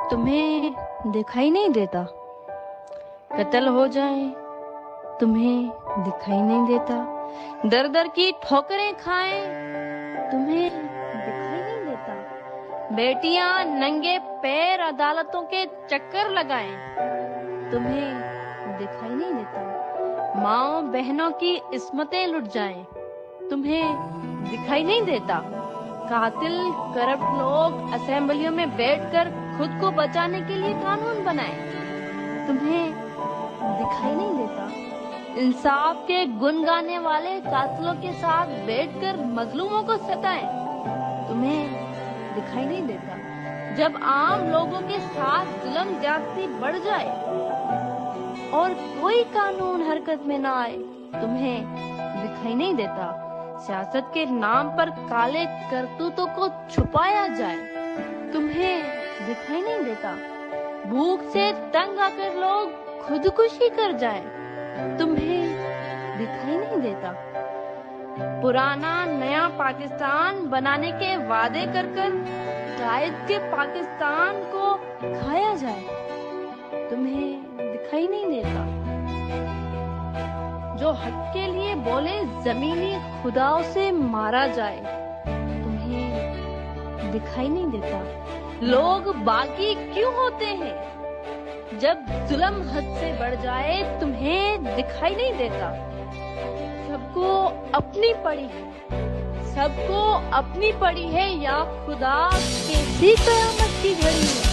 تمہیں دکھائی نہیں دیتا، قتل ہو جائیں تمہیں دکھائی نہیں دیتا، در در کی ٹھوکریں کھائیں تمہیں دکھائی نہیں دیتا، بیٹیاں ننگے پیر عدالتوں کے چکر لگائیں تمہیں دکھائی نہیں دیتا، ماؤں بہنوں کی عصمتیں لٹ جائیں تمہیں دکھائی نہیں دیتا، قاتل کرپٹ لوگ اسمبلیوں میں بیٹھ کر خود کو بچانے کے لیے قانون بنائیں تمہیں دکھائی نہیں دیتا، انصاف کے گن گانے والے قاتلوں کے ساتھ بیٹھ کر مظلوموں کو ستائیں تمہیں دکھائی نہیں دیتا، جب عام لوگوں کے ساتھ ظلم زیادتی بڑھ جائے اور کوئی قانون حرکت میں نہ آئے تمہیں دکھائی نہیں دیتا، سیاست کے نام پر کالے کرتوتوں کو چھپایا جائے تمہیں دکھائی نہیں دیتا، بھوک سے تنگ آ کر لوگ خودکشی کر جائیں تمہیں دکھائی نہیں دیتا، پرانا نیا پاکستان بنانے کے وعدے کر کر قائد کے پاکستان کو کھایا جائے تمہیں دکھائی نہیں دیتا، جو حق کے لیے بولے زمینی خداؤں سے مارا جائے تمہیں دکھائی نہیں دیتا، لوگ باغی کیوں ہوتے ہیں جب ظلم حد سے بڑھ جائے تمہیں دکھائی نہیں دیتا، سب کو اپنی پڑی ہے، سب کو اپنی پڑی ہے یا خدا کیسی قیامت کی گھڑی ہے۔